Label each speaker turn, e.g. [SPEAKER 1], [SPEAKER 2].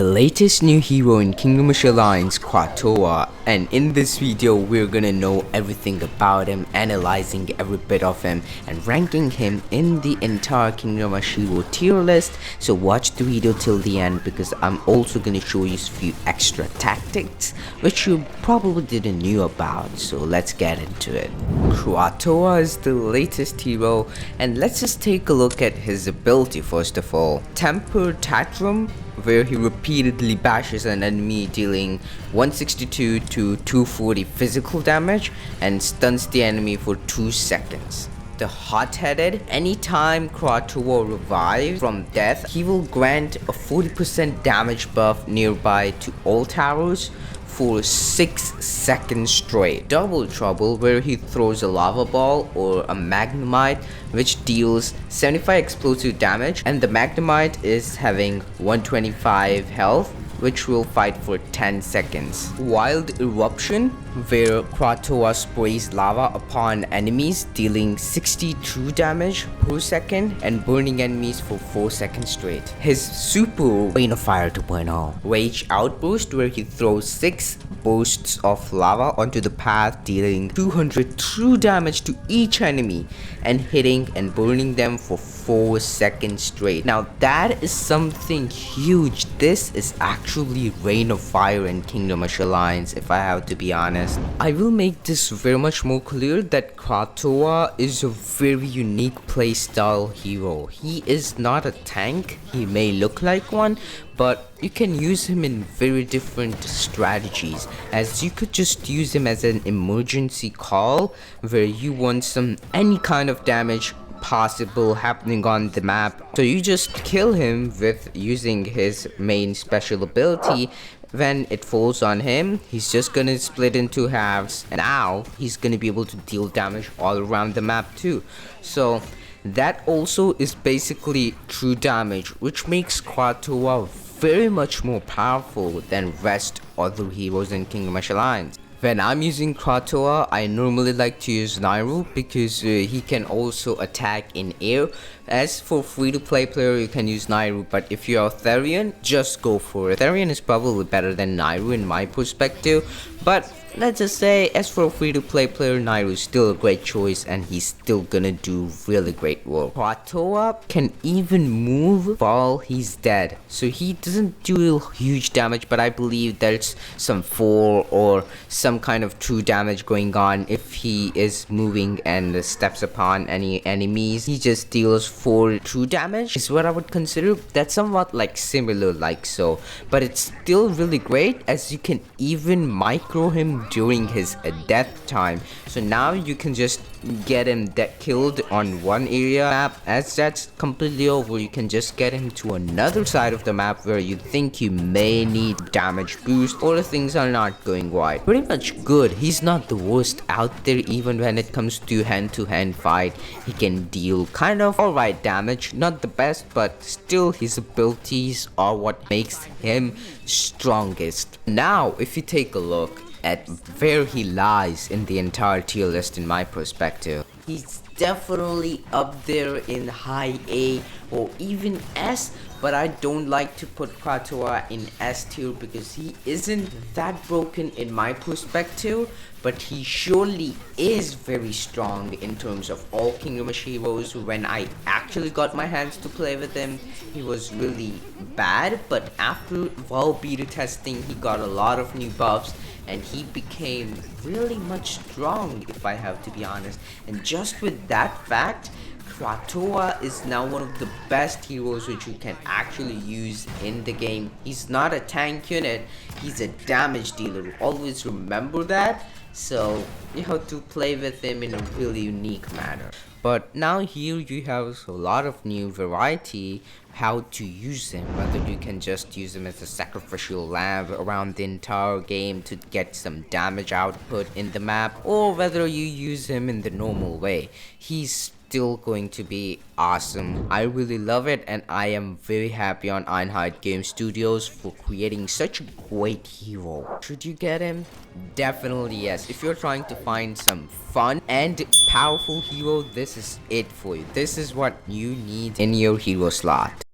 [SPEAKER 1] The latest new hero in Kingdom Rush Alliance, Kratoa, and in this video we're gonna know everything about him, analyzing every bit of him and ranking him in the entire Kingdom Rush hero tier list. So watch the video till the end because I'm also gonna show you a few extra tactics which you probably didn't knew about. So let's get into it. Kratoa is the latest hero, and let's just take a look at his ability first of all. Temper Tantrum, where he repeatedly bashes an enemy, dealing 162 to 240 physical damage and stuns the enemy for 2 seconds. The Hot-Headed, anytime Kratoa revives from death, he will grant a 40% damage buff nearby to all towers for 6 seconds straight. Double Trouble, where he throws a lava ball or a magnemite which deals 75 explosive damage, and the magnemite is having 125 health, which will fight for 10 seconds. Wild Eruption, where Kratoa sprays lava upon enemies, dealing 62 damage per second and burning enemies for 4 seconds straight. His super Rain of Fire 2.0, Rage Outburst, where he throws 6 bursts of lava onto the path, dealing 200 true damage to each enemy and hitting and burning them for 4 seconds straight. Now that is something huge. This is actually Rain of Fire in Kingdom Rush Alliance, if I have to be honest. I will make this very much more clear that Kratoa is a very unique playstyle hero. He is not a tank. He may look like one, but you can use him in very different strategies, as you could just use him as an emergency call where you want any kind of damage possible happening on the map, so you just kill him with using his main special ability. When it falls on him, he's just gonna split into halves, and now he's gonna be able to deal damage all around the map too. So that also is basically true damage, which makes Kratoa very much more powerful than rest other heroes in Kingdom Rush Alliance. When I'm using Kratoa, I normally like to use Nairu because he can also attack in air. As for free-to-play player, you can use Nairu, but if you're a Therian, just go for it. Therian is probably better than Nairu in my perspective, but let's just say, as for a free-to-play player, Nairu is still a great choice and he's still gonna do really great work. Kratoa can even move while he's dead, so he doesn't do huge damage, but I believe there's some 4 or some kind of true damage going on if he is moving and steps upon any enemies. He just deals 4 true damage is what I would consider. That's somewhat like similar like so, but it's still really great as you can even micro him during his death time. So now you can just get him killed on one area map. As that's completely over, you can just get him to another side of the map where you think you may need damage boost or things are not going right. Pretty much good. He's not the worst out there. Even when it comes to hand-to-hand fight, he can deal kind of alright damage. Not the best, but still his abilities are what makes him strongest. Now if you take a look at where he lies in the entire tier list, in my perspective, he's definitely up there in high A or even S, but I don't like to put Kratoa in S tier because he isn't that broken in my perspective, but he surely is very strong in terms of all Kingdom Rush heroes. When I actually got my hands to play with him, he was really bad, but after beta testing, he got a lot of new buffs and he became really much strong, if I have to be honest. And just with that fact, Kratoa is now one of the best heroes which you can actually use in the game. He's not a tank unit, he's a damage dealer. Always remember that. So you have to play with him in a really unique manner. But now here you have a lot of new variety how to use him, whether you can just use him as a sacrificial lamb around the entire game to get some damage output in the map, or whether you use him in the normal way. He's still going to be awesome. I really love it, and I am very happy on Einheit Game Studios for creating such a great hero. Should you get him? Definitely yes. If you're trying to find some fun and powerful hero, this is it for you. This is what you need in your hero slot.